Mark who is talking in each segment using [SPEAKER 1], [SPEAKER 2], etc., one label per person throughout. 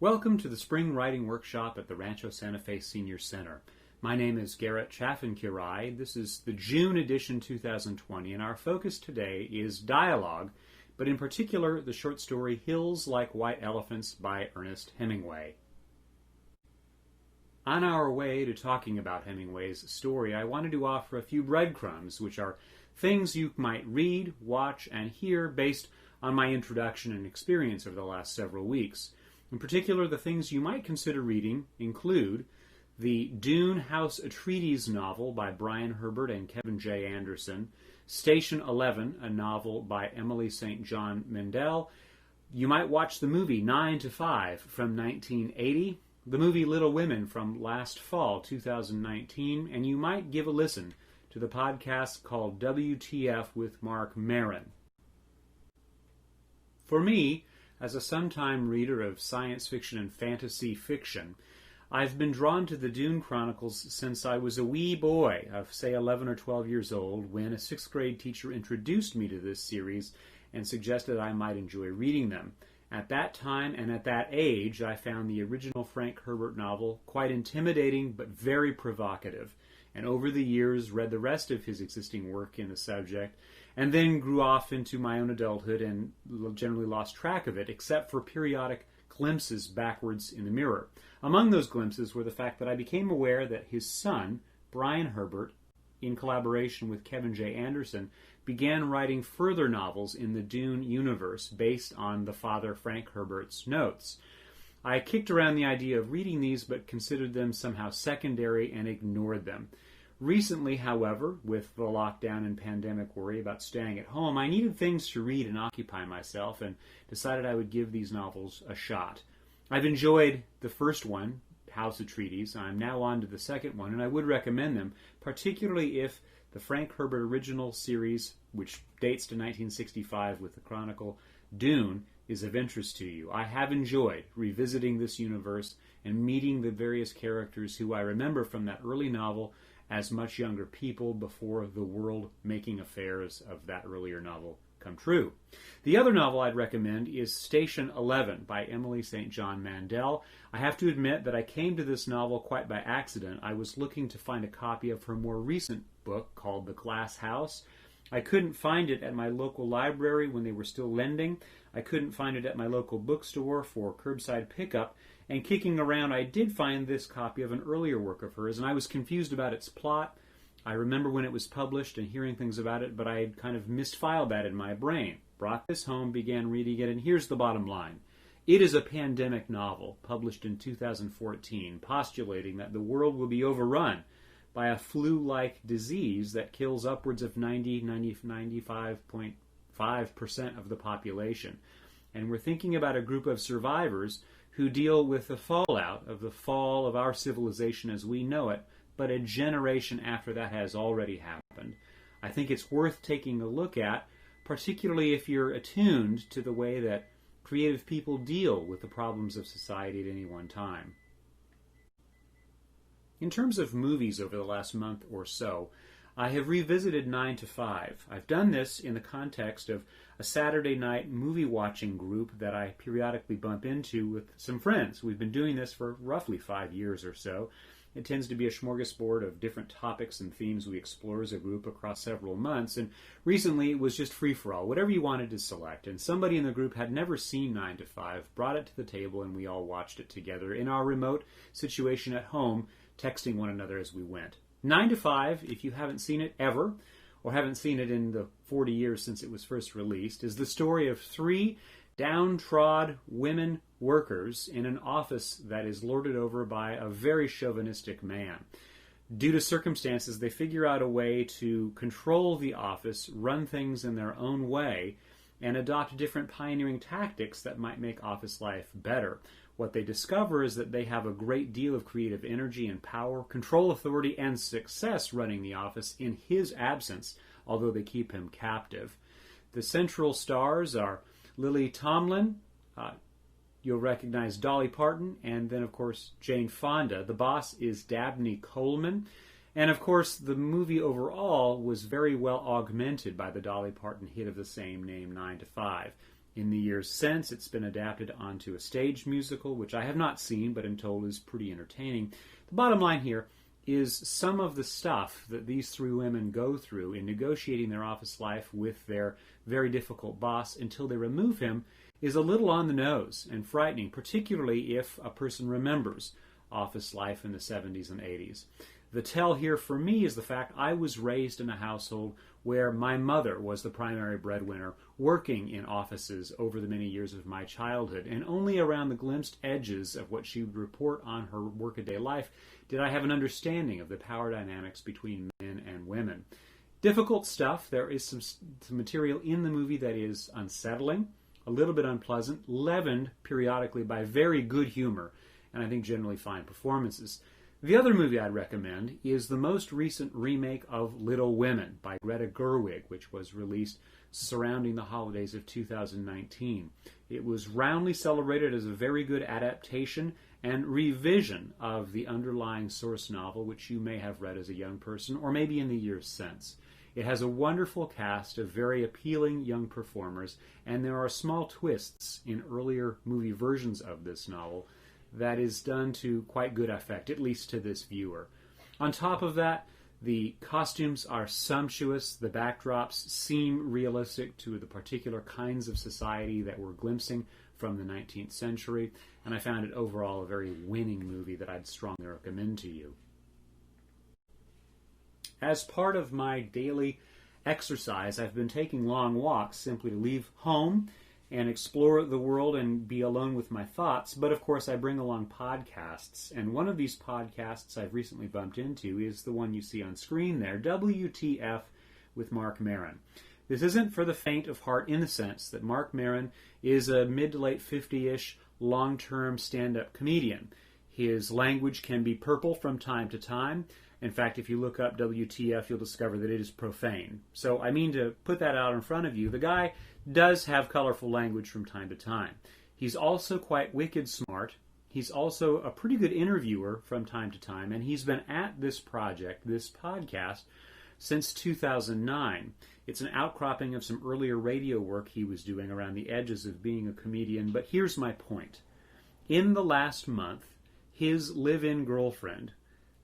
[SPEAKER 1] Welcome to the Spring Writing Workshop at the Rancho Santa Fe Senior Center. My name is Chaffin-Quiray. This is the June edition 2020, and our focus today is dialogue, but in particular the short story Hills Like White Elephants by Ernest Hemingway. On our way to talking about Hemingway's story, I wanted to offer a few breadcrumbs, which are things you might read, watch, and hear based on my introduction and experience over the last several weeks. In particular, the things you might consider reading include the Dune House Atreides novel by Brian Herbert and Kevin J. Anderson, Station 11, a novel by Emily St. John Mandel. You might watch the movie 9 to 5 from 1980, the movie Little Women from last fall, 2019, and you might give a listen to the podcast called WTF with Mark Maron. For me, as a sometime reader of science fiction and fantasy fiction, I've been drawn to the Dune Chronicles since I was a wee boy of, say, 11 or 12 years old, when a 6th grade teacher introduced me to this series and suggested I might enjoy reading them. At that time and at that age, I found the original Frank Herbert novel quite intimidating but very provocative, and over the years read the rest of his existing work in the subject, and then grew off into my own adulthood and generally lost track of it, except for periodic glimpses backwards in the mirror. Among those glimpses were the fact that I became aware that his son, Brian Herbert, in collaboration with Kevin J. Anderson, began writing further novels in the Dune universe based on the father Frank Herbert's notes. I kicked around the idea of reading these, but considered them somehow secondary and ignored them. Recently, however, with the lockdown and pandemic worry about staying at home, I needed things to read and occupy myself, and decided I would give these novels a shot. I've enjoyed the first one, House Atreides. I'm now on to the second one, and I would recommend them, particularly if the Frank Herbert original series, which dates to 1965 with the Chronicle Dune, is of interest to you. I have enjoyed revisiting this universe and meeting the various characters who I remember from that early novel as much younger people before the world-making affairs of that earlier novel come true. The other novel I'd recommend is Station 11 by Emily St. John Mandel. I have to admit that I came to this novel quite by accident. I was looking to find a copy of her more recent book called The Glass House. I couldn't find it at my local library when they were still lending. I couldn't find it at my local bookstore for curbside pickup. And kicking around, I did find this copy of an earlier work of hers, and I was confused about its plot. I remember when it was published and hearing things about it, but I had kind of misfiled that in my brain. Brought this home, began reading it, and here's the bottom line. It is a pandemic novel, published in 2014, postulating that the world will be overrun by a flu-like disease that kills upwards of 95.5% of the population. And we're thinking about a group of survivors who deal with the fallout of the fall of our civilization as we know it, but a generation after that has already happened. I think it's worth taking a look at, particularly if you're attuned to the way that creative people deal with the problems of society at any one time. In terms of movies over the last month or so, I have revisited 9 to 5. I've done this in the context of a Saturday night movie watching group that I periodically bump into with some friends. We've been doing this for roughly 5 years or so. It tends to be a smorgasbord of different topics and themes we explore as a group across several months, and recently it was just free-for-all, whatever you wanted to select, and somebody in the group had never seen 9 to 5, brought it to the table, and we all watched it together in our remote situation at home, texting one another as we went. 9 to 5, if you haven't seen it ever, or haven't seen it in the 40 years since it was first released, is the story of 3 downtrodden women workers in an office that is lorded over by a very chauvinistic man. Due to circumstances, they figure out a way to control the office, run things in their own way, and adopt different pioneering tactics that might make office life better. What they discover is that they have a great deal of creative energy and power, control, authority, and success running the office in his absence, although they keep him captive. The central stars are Lily Tomlin, you'll recognize Dolly Parton, and then, of course, Jane Fonda. The boss is Dabney Coleman. And, of course, the movie overall was very well augmented by the Dolly Parton hit of the same name, 9 to 5. In the years since, it's been adapted onto a stage musical, which I have not seen, but am told is pretty entertaining. The bottom line here is some of the stuff that these three women go through in negotiating their office life with their very difficult boss until they remove him is a little on the nose and frightening, particularly if a person remembers office life in the 70s and 80s. The tell here for me is the fact I was raised in a household where my mother was the primary breadwinner, working in offices over the many years of my childhood, and only around the glimpsed edges of what she would report on her workaday life did I have an understanding of the power dynamics between men and women. Difficult stuff. There is some material in the movie that is unsettling, a little bit unpleasant, leavened periodically by very good humor, and I think generally fine performances. The other movie I'd recommend is the most recent remake of Little Women by Greta Gerwig, which was released surrounding the holidays of 2019. It was roundly celebrated as a very good adaptation and revision of the underlying source novel, which you may have read as a young person, or maybe in the years since. It has a wonderful cast of very appealing young performers, and there are small twists in earlier movie versions of this novel that is done to quite good effect, at least to this viewer. On top of that, the costumes are sumptuous, the backdrops seem realistic to the particular kinds of society that we're glimpsing from the 19th century, and I found it overall a very winning movie that I'd strongly recommend to you. As part of my daily exercise, I've been taking long walks simply to leave home and explore the world and be alone with my thoughts. But of course, I bring along podcasts. And one of these podcasts I've recently bumped into is the one you see on screen there, WTF with Mark Maron. This isn't for the faint of heart in the sense that Mark Maron is a mid to late 50-ish long-term stand-up comedian. His language can be purple from time to time. In fact, if you look up WTF, you'll discover that it is profane. So I mean to put that out in front of you. The guy does have colorful language from time to time. He's also quite wicked smart. He's also a pretty good interviewer from time to time, and he's been at this project, this podcast, since 2009. It's an outcropping of some earlier radio work he was doing around the edges of being a comedian, but here's my point. In the last month, his live-in girlfriend,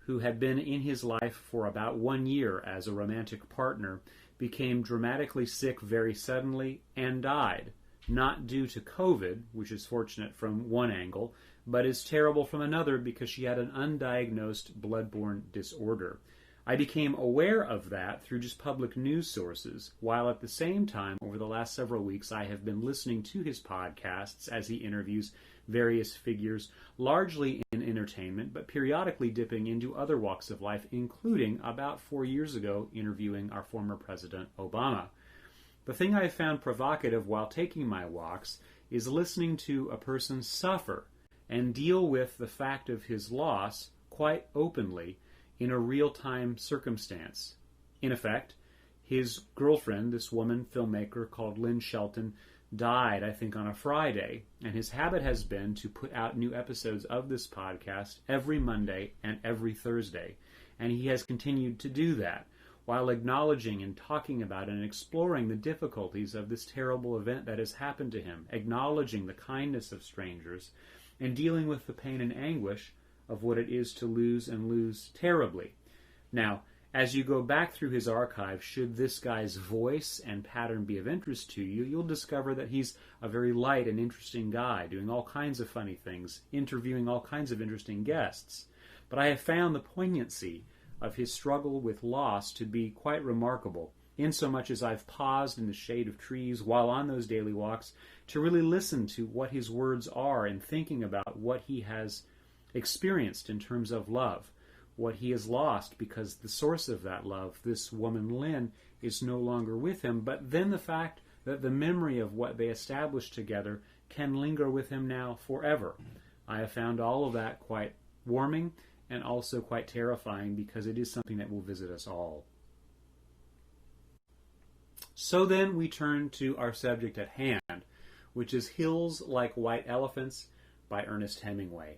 [SPEAKER 1] who had been in his life for about 1 year as a romantic partner, became dramatically sick very suddenly and died, not due to COVID, which is fortunate from one angle, but is terrible from another because she had an undiagnosed blood-borne disorder. I became aware of that through just public news sources, while at the same time, over the last several weeks, I have been listening to his podcasts as he interviews various figures, largely in entertainment, but periodically dipping into other walks of life, including, about 4 years ago, interviewing our former President Obama. The thing I found provocative while taking my walks is listening to a person suffer and deal with the fact of his loss quite openly in a real-time circumstance. In effect, his girlfriend, this woman filmmaker called Lynn Shelton, died, I think, on a Friday, and his habit has been to put out new episodes of this podcast every Monday and every Thursday, and he has continued to do that while acknowledging and talking about and exploring the difficulties of this terrible event that has happened to him, acknowledging the kindness of strangers, and dealing with the pain and anguish of what it is to lose and lose terribly. Now, as you go back through his archive, should this guy's voice and pattern be of interest to you, you'll discover that he's a very light and interesting guy, doing all kinds of funny things, interviewing all kinds of interesting guests. But I have found the poignancy of his struggle with loss to be quite remarkable, insomuch as I've paused in the shade of trees while on those daily walks to really listen to what his words are and thinking about what he has experienced in terms of love, what he has lost because the source of that love, this woman Lynn, is no longer with him, but then the fact that the memory of what they established together can linger with him now forever. I have found all of that quite warming and also quite terrifying because it is something that will visit us all. So then we turn to our subject at hand, which is Hills Like White Elephants by Ernest Hemingway.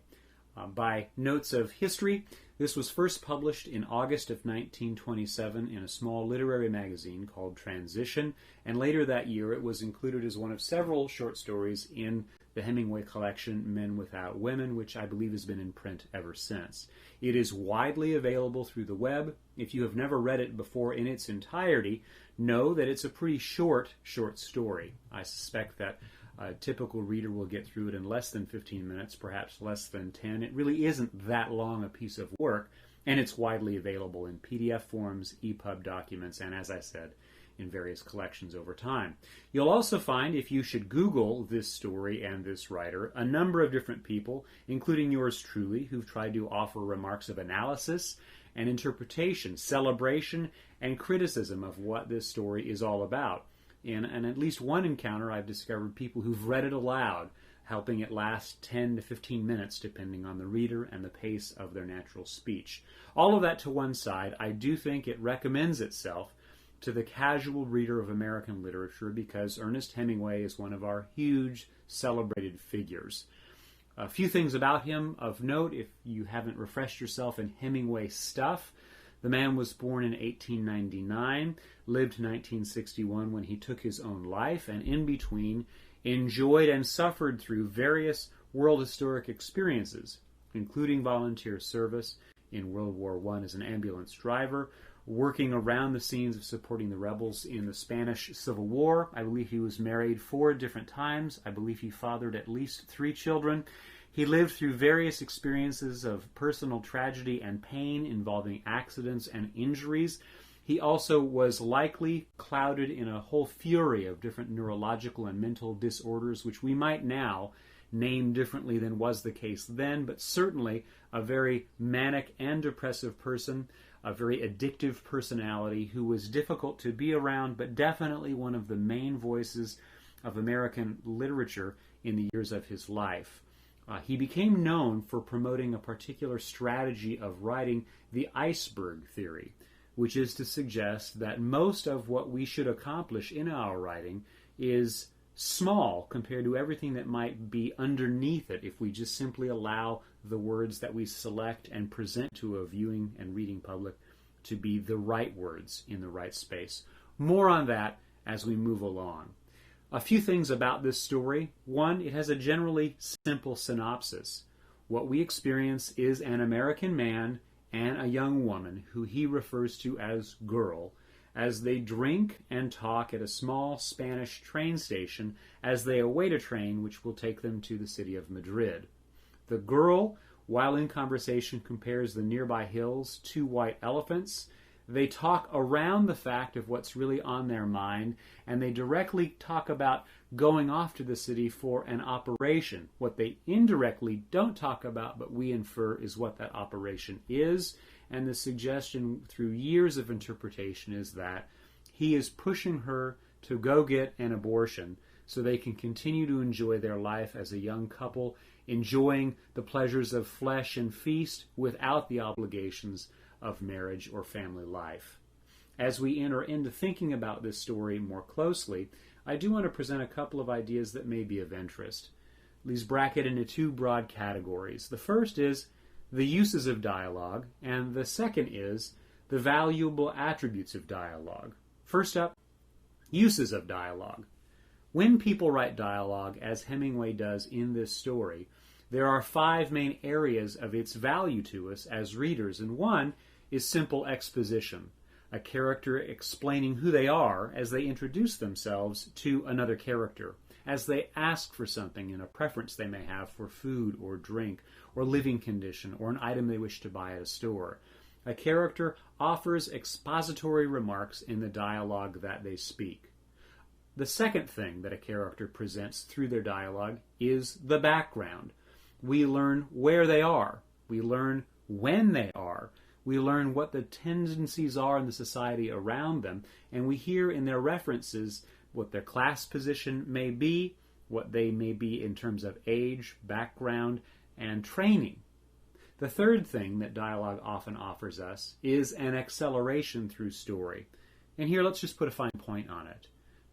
[SPEAKER 1] By Notes of History, this was first published in August of 1927 in a small literary magazine called Transition, and later that year it was included as one of several short stories in the Hemingway collection Men Without Women, which I believe has been in print ever since. It is widely available through the web. If you have never read it before in its entirety, know that it's a pretty short story. I suspect that a typical reader will get through it in less than 15 minutes, perhaps less than 10. It really isn't that long a piece of work, and it's widely available in PDF forms, EPUB documents, and as I said, in various collections over time. You'll also find, if you should Google this story and this writer, a number of different people, including yours truly, who've tried to offer remarks of analysis and interpretation, celebration, and criticism of what this story is all about. In at least one encounter, I've discovered people who've read it aloud, helping it last 10 to 15 minutes, depending on the reader and the pace of their natural speech. All of that to one side, I do think it recommends itself to the casual reader of American literature because Ernest Hemingway is one of our huge celebrated figures. A few things about him of note, if you haven't refreshed yourself in Hemingway stuff. The man was born in 1899, lived to 1961 when he took his own life, and in between enjoyed and suffered through various world historic experiences, including volunteer service in World War I as an ambulance driver, working around the scenes of supporting the rebels in the Spanish Civil War. I believe he was married 4 different times. I believe he fathered at least 3 children. He lived through various experiences of personal tragedy and pain involving accidents and injuries. He also was likely clouded in a whole fury of different neurological and mental disorders, which we might now name differently than was the case then, but certainly a very manic and depressive person, a very addictive personality who was difficult to be around, but definitely one of the main voices of American literature in the years of his life. He became known for promoting a particular strategy of writing, the iceberg theory, which is to suggest that most of what we should accomplish in our writing is small compared to everything that might be underneath it if we just simply allow the words that we select and present to a viewing and reading public to be the right words in the right space. More on that as we move along. A few things about this story. One, it has a generally simple synopsis. What we experience is an American man and a young woman, who he refers to as girl, as they drink and talk at a small Spanish train station as they await a train which will take them to the city of Madrid. The girl, while in conversation, compares the nearby hills to white elephants. They talk around the fact of what's really on their mind, and they directly talk about going off to the city for an operation. What they indirectly don't talk about, but we infer, is what that operation is, and the suggestion through years of interpretation is that he is pushing her to go get an abortion so they can continue to enjoy their life as a young couple, enjoying the pleasures of flesh and feast without the obligations of marriage or family life. As we enter into thinking about this story more closely, I do want to present a couple of ideas that may be of interest. These bracket into 2 broad categories. The first is the uses of dialogue, and the second is the valuable attributes of dialogue. First up, uses of dialogue. When people write dialogue, as Hemingway does in this story, there are 5 main areas of its value to us as readers, and one is simple exposition, a character explaining who they are as they introduce themselves to another character, as they ask for something in a preference they may have for food or drink or living condition or an item they wish to buy at a store. A character offers expository remarks in the dialogue that they speak. The second thing that a character presents through their dialogue is the background. We learn where they are. We learn when they are. We learn what the tendencies are in the society around them, and we hear in their references what their class position may be, what they may be in terms of age, background, and training. The third thing that dialogue often offers us is an acceleration through story. And here let's just put a fine point on it.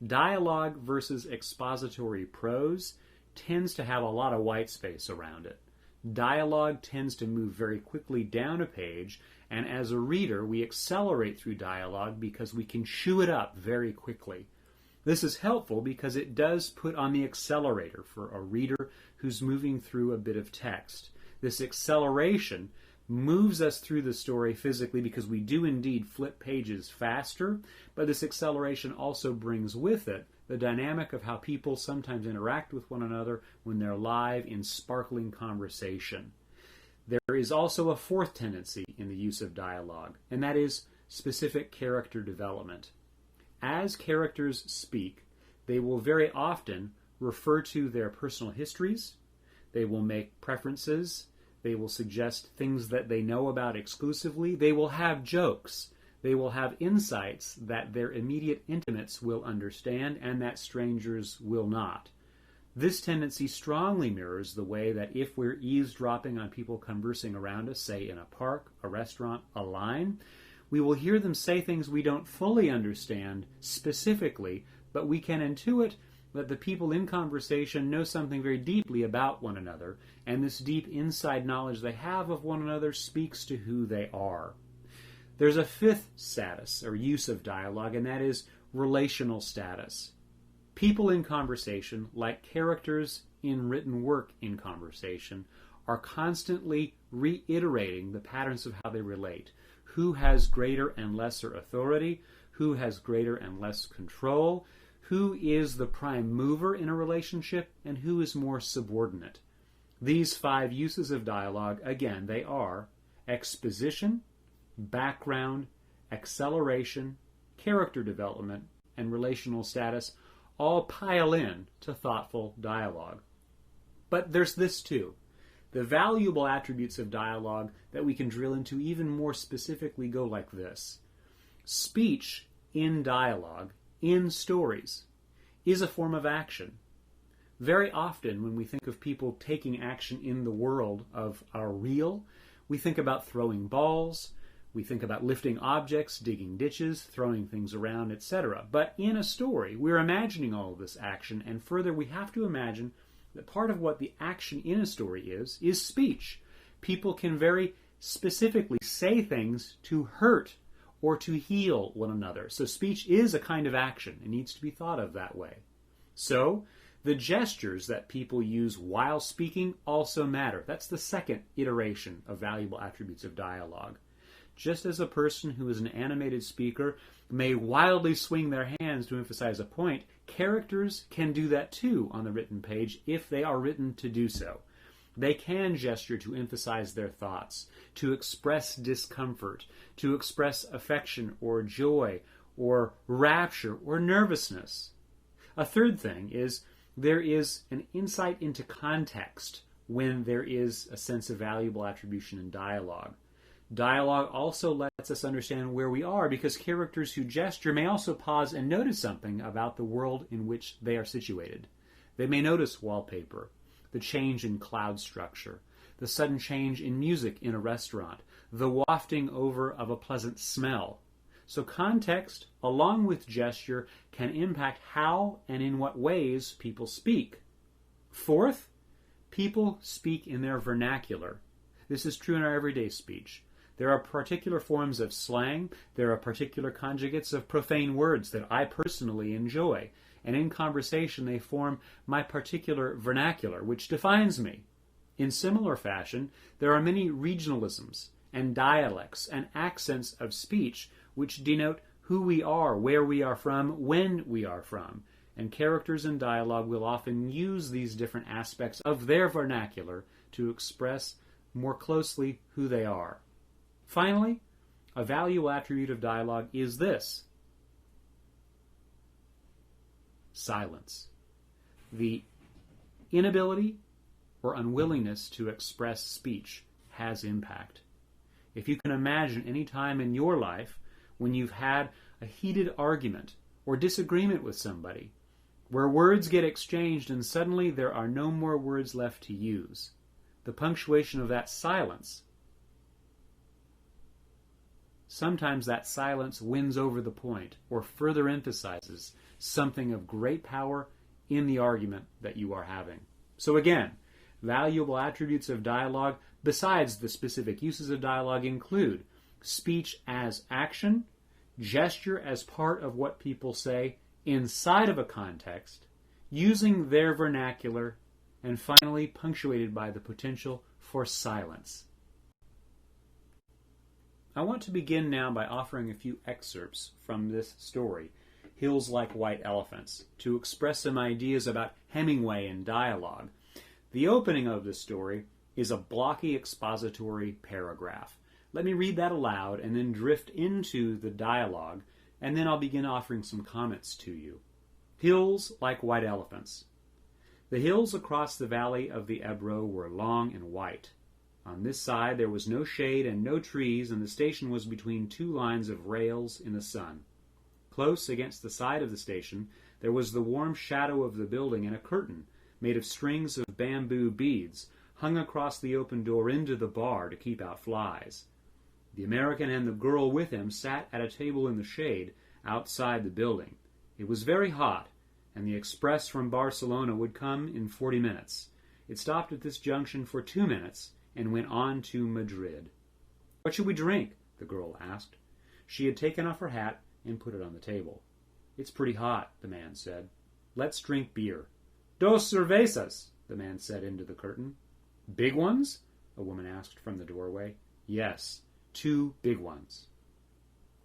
[SPEAKER 1] Dialogue versus expository prose tends to have a lot of white space around it. Dialogue tends to move very quickly down a page, and as a reader, we accelerate through dialogue because we can chew it up very quickly. This is helpful because it does put on the accelerator for a reader who's moving through a bit of text. This acceleration moves us through the story physically because we do indeed flip pages faster, but this acceleration also brings with it the dynamic of how people sometimes interact with one another when they're live in sparkling conversation. There is also a fourth tendency in the use of dialogue, and that is specific character development. As characters speak, they will very often refer to their personal histories, they will make preferences, they will suggest things that they know about exclusively, they will have jokes, they will have insights that their immediate intimates will understand and that strangers will not. This tendency strongly mirrors the way that if we're eavesdropping on people conversing around us, say in a park, a restaurant, a line, we will hear them say things we don't fully understand specifically, but we can intuit that the people in conversation know something very deeply about one another, and this deep inside knowledge they have of one another speaks to who they are. There's a fifth status or use of dialogue, and that is relational status. People in conversation, like characters in written work in conversation, are constantly reiterating the patterns of how they relate. Who has greater and lesser authority? Who has greater and less control? Who is the prime mover in a relationship? And who is more subordinate? These 5 uses of dialogue, again, they are exposition, background, acceleration, character development, and relational status, all pile in to thoughtful dialogue. But there's this too. The valuable attributes of dialogue that we can drill into even more specifically go like this. Speech in dialogue, in stories, is a form of action. Very often when we think of people taking action in the world of our real, we think about throwing balls, we think about lifting objects, digging ditches, throwing things around, etc. But in a story, we're imagining all of this action, and further, we have to imagine that part of what the action in a story is speech. People can very specifically say things to hurt or to heal one another. So speech is a kind of action. It needs to be thought of that way. So the gestures that people use while speaking also matter. That's the second iteration of valuable attributes of dialogue. Just as a person who is an animated speaker may wildly swing their hands to emphasize a point, characters can do that too on the written page if they are written to do so. They can gesture to emphasize their thoughts, to express discomfort, to express affection or joy or rapture or nervousness. A third thing is there is an insight into context when there is a sense of valuable attribution in dialogue. Dialogue also lets us understand where we are because characters who gesture may also pause and notice something about the world in which they are situated. They may notice wallpaper, the change in cloud structure, the sudden change in music in a restaurant, the wafting over of a pleasant smell. So context, along with gesture, can impact how and in what ways people speak. Fourth, people speak in their vernacular. This is true in our everyday speech. There are particular forms of slang, there are particular conjugates of profane words that I personally enjoy, and in conversation they form my particular vernacular, which defines me. In similar fashion, there are many regionalisms and dialects and accents of speech which denote who we are, where we are from, when we are from, and characters in dialogue will often use these different aspects of their vernacular to express more closely who they are. Finally, a valuable attribute of dialogue is this: silence. The inability or unwillingness to express speech has impact. If you can imagine any time in your life when you've had a heated argument or disagreement with somebody, where words get exchanged and suddenly there are no more words left to use, the punctuation of that silence, sometimes that silence wins over the point or further emphasizes something of great power in the argument that you are having. So again, Valuable attributes of dialogue, besides the specific uses of dialogue, include speech as action, gesture as part of what people say inside of a context, using their vernacular, and finally punctuated by the potential for silence. I want to begin now by offering a few excerpts from this story, Hills Like White Elephants, to express some ideas about Hemingway and dialogue. The opening of the story is a blocky expository paragraph. Let me read that aloud and then drift into the dialogue, and then I'll begin offering some comments to you. Hills like white elephants. The hills across the valley of the Ebro were long and white. On this side there was no shade and no trees, and the station was between two lines of rails in the sun. Close against the side of the station there was the warm shadow of the building and a curtain made of strings of bamboo beads hung across the open door into the bar to keep out flies. The American and the girl with him sat at a table in the shade outside the building. It was very hot, and the express from Barcelona would come in 40 minutes. It stopped at this junction for 2 minutes and went on to Madrid. "What should we drink?" the girl asked. She had taken off her hat and put it on the table. "It's pretty hot," the man said. "Let's drink beer." "Dos cervezas," the man said into the curtain. "Big ones?" a woman asked from the doorway. "Yes, 2 big ones."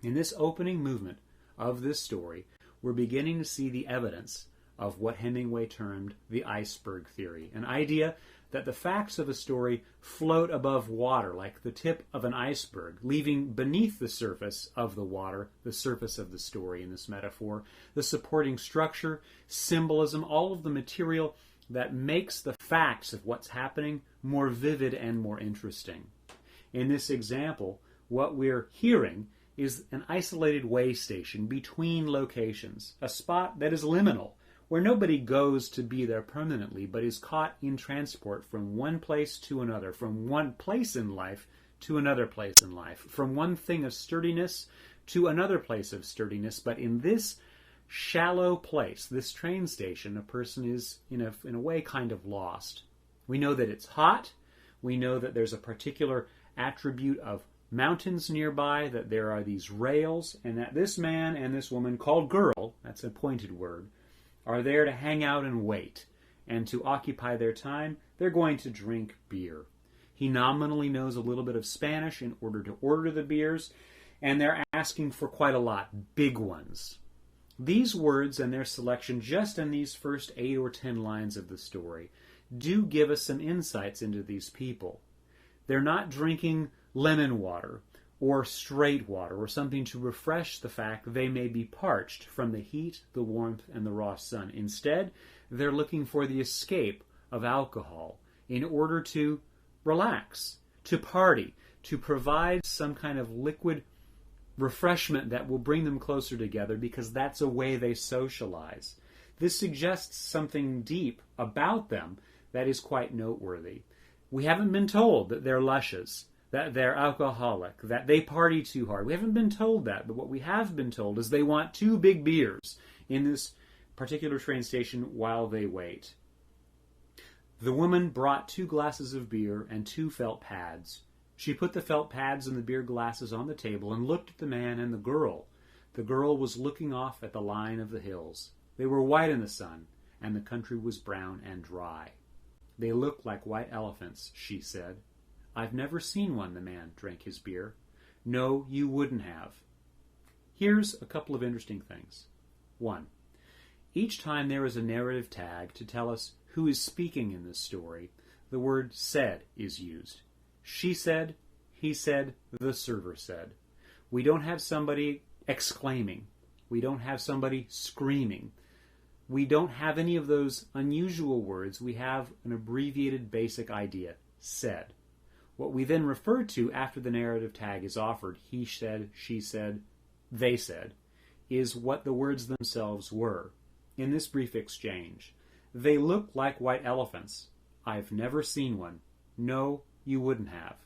[SPEAKER 1] In this opening movement of this story, we're beginning to see the evidence of what Hemingway termed the iceberg theory, an idea that the facts of a story float above water like the tip of an iceberg, leaving beneath the surface of the water, the surface of the story in this metaphor, the supporting structure, symbolism, all of the material that makes the facts of what's happening more vivid and more interesting. In this example, what we're hearing is an isolated way station between locations, a spot that is liminal, where nobody goes to be there permanently, but is caught in transport from one place to another, from one place in life to another place in life, from one thing of sturdiness to another place of sturdiness. But in this shallow place, this train station, a person is, in a way, kind of lost. We know that it's hot. We know that there's a particular attribute of mountains nearby, that there are these rails, and that this man and this woman, called girl, that's a pointed word, are there to hang out and wait. And to occupy their time, they're going to drink beer. He nominally knows a little bit of Spanish in order to order the beers, and they're asking for quite a lot, big ones. These words and their selection, just in these first 8 or 10 lines of the story, do give us some insights into these people. They're not drinking lemon water or straight water or something to refresh the fact they may be parched from the heat, the warmth, and the raw sun. Instead, they're looking for the escape of alcohol in order to relax, to party, to provide some kind of liquid refreshment that will bring them closer together, because that's a way they socialize. This suggests something deep about them that is quite noteworthy. We haven't been told that they're luscious, that they're alcoholic, that they party too hard. We haven't been told that, but what we have been told is they want 2 big beers in this particular train station while they wait. The woman brought 2 glasses of beer and 2 felt pads. She put the felt pads and the beer glasses on the table and looked at the man and the girl. The girl was looking off at the line of the hills. They were white in the sun, and the country was brown and dry. "They look like white elephants," she said. "I've never seen one," the man drank his beer. "No, you wouldn't have." Here's a couple of interesting things. 1. Each time there is a narrative tag to tell us who is speaking in this story, the word said is used. She said, he said, the server said. We don't have somebody exclaiming. We don't have somebody screaming. We don't have any of those unusual words. We have an abbreviated basic idea, said. What we then refer to after the narrative tag is offered, he said, she said, they said, is what the words themselves were in this brief exchange. They look like white elephants. I've never seen one. No, you wouldn't have.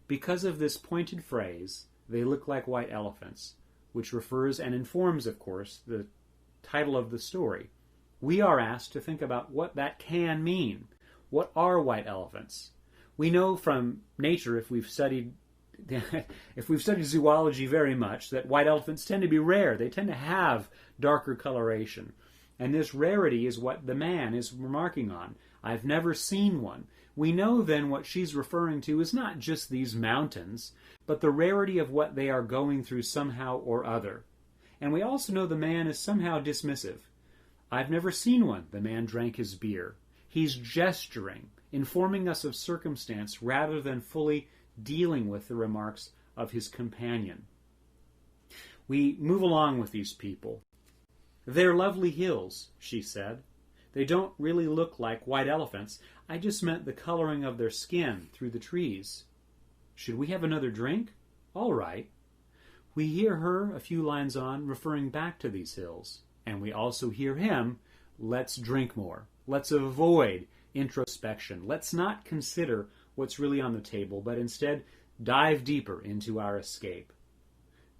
[SPEAKER 1] Because of this pointed phrase, they look like white elephants, which refers and informs, of course, the title of the story, we are asked to think about what that can mean. What are white elephants? We know from nature, if we've studied zoology very much, that white elephants tend to be rare. They tend to have darker coloration. And this rarity is what the man is remarking on. I've never seen one. We know then what she's referring to is not just these mountains, but the rarity of what they are going through somehow or other. And we also know the man is somehow dismissive. I've never seen one. The man drank his beer. He's gesturing, informing us of circumstance rather than fully dealing with the remarks of his companion. We move along with these people. They're lovely hills, she said. They don't really look like white elephants. I just meant the coloring of their skin through the trees. Should we have another drink? All right. We hear her, a few lines on, referring back to these hills. And we also hear him, let's drink more. Let's avoid introspection. Let's not consider what's really on the table, but instead dive deeper into our escape.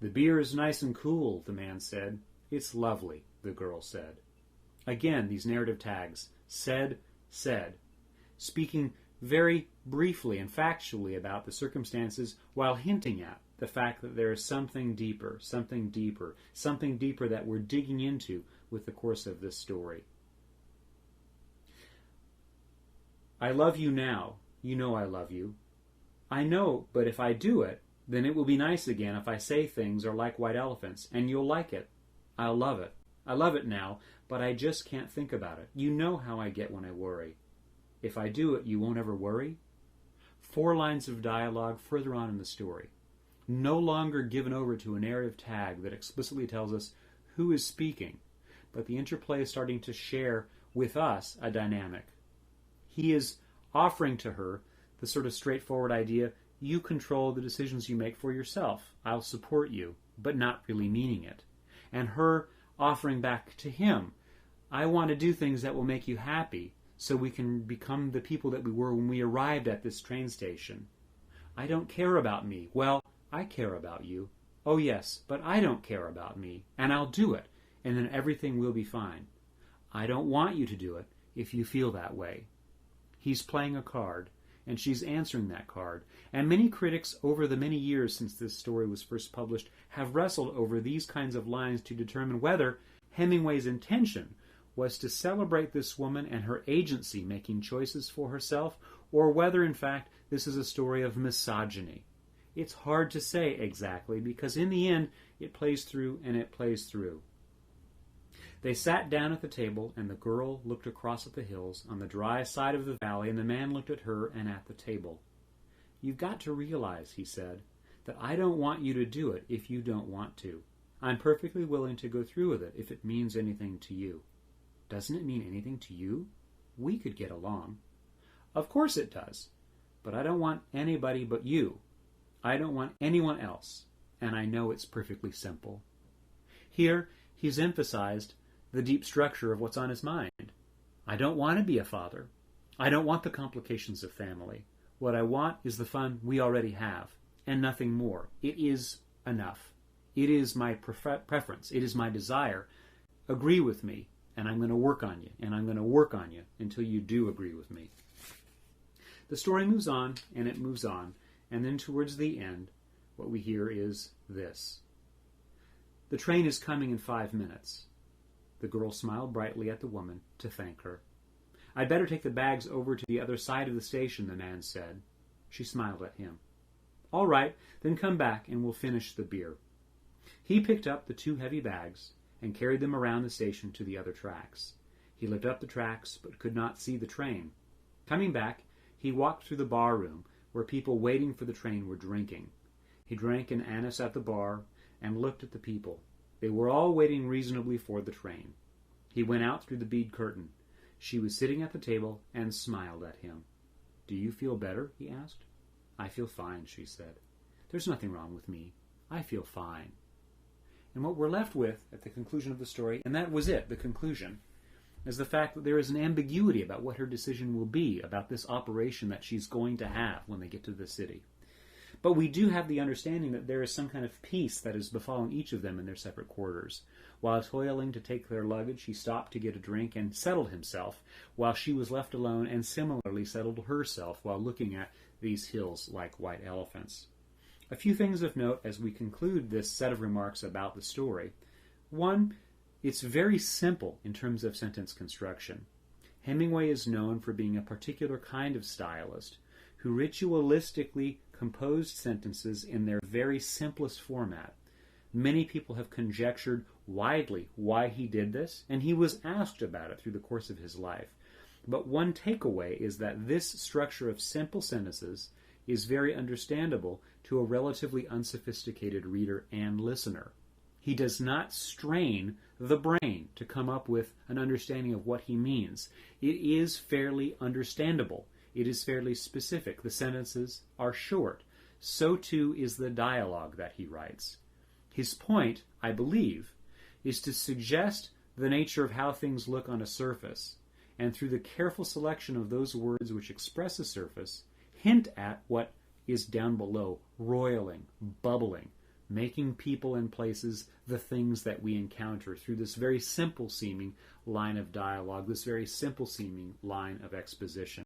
[SPEAKER 1] The beer is nice and cool, the man said. It's lovely, the girl said. Again, these narrative tags, said, speaking very briefly and factually about the circumstances while hinting at the fact that there is something deeper that we're digging into with the course of this story. I love you now. You know I love you. I know, but if I do it, then it will be nice again if I say things are like white elephants, and you'll like it. I'll love it. I love it now, but I just can't think about it. You know how I get when I worry. If I do it, you won't ever worry? 4 lines of dialogue further on in the story. No longer given over to a narrative tag that explicitly tells us who is speaking, but the interplay is starting to share with us a dynamic. He is offering to her the sort of straightforward idea, you control the decisions you make for yourself. I'll support you, but not really meaning it. And her offering back to him, I want to do things that will make you happy so we can become the people that we were when we arrived at this train station. I don't care about me. Well, I care about you. Oh yes, but I don't care about me, and I'll do it, and then everything will be fine. I don't want you to do it if you feel that way. He's playing a card, and she's answering that card. And many critics over the many years since this story was first published have wrestled over these kinds of lines to determine whether Hemingway's intention was to celebrate this woman and her agency making choices for herself, or whether, in fact, this is a story of misogyny. It's hard to say exactly, because in the end, it plays through and it plays through. They sat down at the table, and the girl looked across at the hills on the dry side of the valley, and the man looked at her and at the table. You've got to realize, he said, that I don't want you to do it if you don't want to. I'm perfectly willing to go through with it if it means anything to you. Doesn't it mean anything to you? We could get along. Of course it does. But I don't want anybody but you. I don't want anyone else. And I know it's perfectly simple. Here, he's emphasized the deep structure of what's on his mind. I don't want to be a father. I don't want the complications of family. What I want is the fun we already have, and nothing more. It is enough. It is my preference. It is my desire. Agree with me, and I'm going to work on you, and I'm going to work on you until you do agree with me. The story moves on, and it moves on, and then towards the end, what we hear is this. The train is coming in 5 minutes. The girl smiled brightly at the woman to thank her. I'd better take the bags over to the other side of the station, the man said. She smiled at him. All right, then come back and we'll finish the beer. He picked up the 2 heavy bags and carried them around the station to the other tracks. He looked up the tracks but could not see the train. Coming back, he walked through the bar room where people waiting for the train were drinking. He drank an anise at the bar and looked at the people. They were all waiting reasonably for the train. He went out through the bead curtain. She was sitting at the table and smiled at him. Do you feel better? He asked. I feel fine, she said. There's nothing wrong with me. I feel fine. And what we're left with at the conclusion of the story, and that was it, the conclusion, is the fact that there is an ambiguity about what her decision will be about this operation that she's going to have when they get to the city. But we do have the understanding that there is some kind of peace that has befallen each of them in their separate quarters. While toiling to take their luggage, he stopped to get a drink and settled himself, while she was left alone and similarly settled herself while looking at these hills like white elephants. A few things of note as we conclude this set of remarks about the story. One, it's very simple in terms of sentence construction. Hemingway is known for being a particular kind of stylist who ritualistically composed sentences in their very simplest format. Many people have conjectured widely why he did this, and he was asked about it through the course of his life. But one takeaway is that this structure of simple sentences is very understandable to a relatively unsophisticated reader and listener. He does not strain the brain to come up with an understanding of what he means. It is fairly understandable. It is fairly specific. The sentences are short. So too is the dialogue that he writes. His point, I believe, is to suggest the nature of how things look on a surface, and through the careful selection of those words which express a surface, hint at what is down below, roiling, bubbling, making people and places the things that we encounter through this very simple-seeming line of dialogue, this very simple-seeming line of exposition.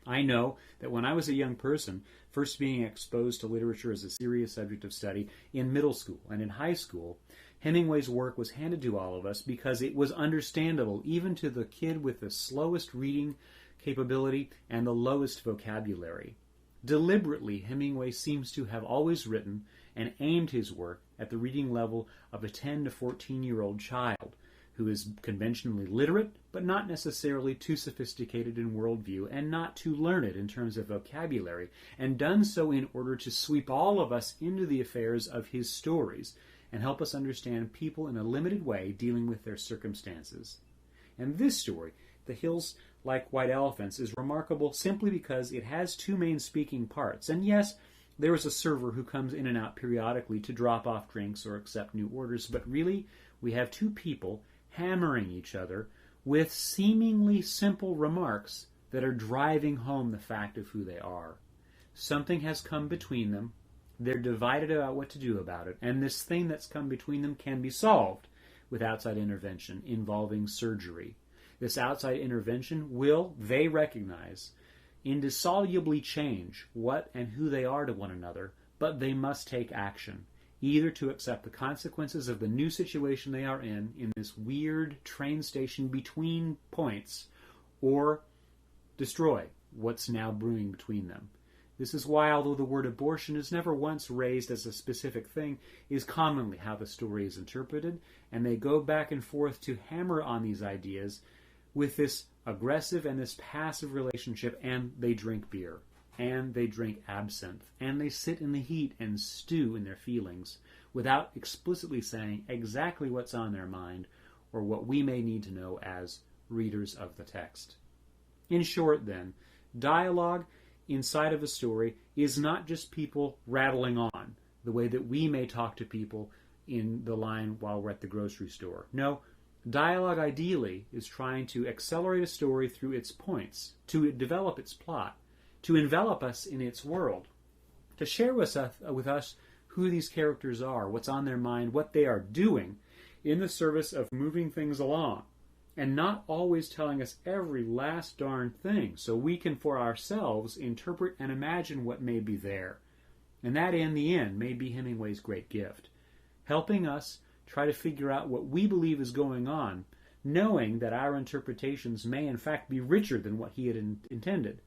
[SPEAKER 1] I know that when I was a young person, first being exposed to literature as a serious subject of study in middle school and in high school, Hemingway's work was handed to all of us because it was understandable even to the kid with the slowest reading capability and the lowest vocabulary. Deliberately, Hemingway seems to have always written and aimed his work at the reading level of a 10 to 14-year-old child who is conventionally literate, but not necessarily too sophisticated in worldview and not too learned in terms of vocabulary, and done so in order to sweep all of us into the affairs of his stories and help us understand people in a limited way dealing with their circumstances. And this story, The Hills Like White Elephants, is remarkable simply because it has two main speaking parts. And yes, there is a server who comes in and out periodically to drop off drinks or accept new orders, but really we have two people hammering each other with seemingly simple remarks that are driving home the fact of who they are. Something has come between them. They're divided about what to do about it, and this thing that's come between them can be solved with outside intervention involving surgery. This outside intervention will, they recognize, indissolubly change what and who they are to one another, but they must take action, either to accept the consequences of the new situation they are in this weird train station between points, or destroy what's now brewing between them. This is why, although the word abortion is never once raised as a specific thing, is commonly how the story is interpreted, and they go back and forth to hammer on these ideas with this aggressive and this passive relationship, and they drink beer, and they drink absinthe, and they sit in the heat and stew in their feelings without explicitly saying exactly what's on their mind or what we may need to know as readers of the text. In short, then, dialogue inside of a story is not just people rattling on the way that we may talk to people in the line while we're at the grocery store. No, dialogue ideally is trying to accelerate a story through its points, to develop its plot, to envelop us in its world, to share with us who these characters are, what's on their mind, what they are doing in the service of moving things along, and not always telling us every last darn thing, so we can for ourselves interpret and imagine what may be there. And that, in the end, may be Hemingway's great gift, helping us try to figure out what we believe is going on, knowing that our interpretations may in fact be richer than what he had intended.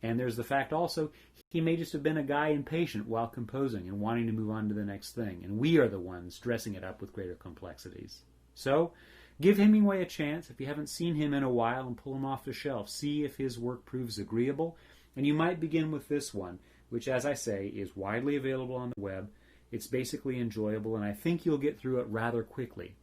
[SPEAKER 1] And there's the fact also, he may just have been a guy impatient while composing and wanting to move on to the next thing, and we are the ones dressing it up with greater complexities. So, give Hemingway a chance if you haven't seen him in a while, and pull him off the shelf. See if his work proves agreeable. And you might begin with this one, which, as I say, is widely available on the web. It's basically enjoyable, and I think you'll get through it rather quickly.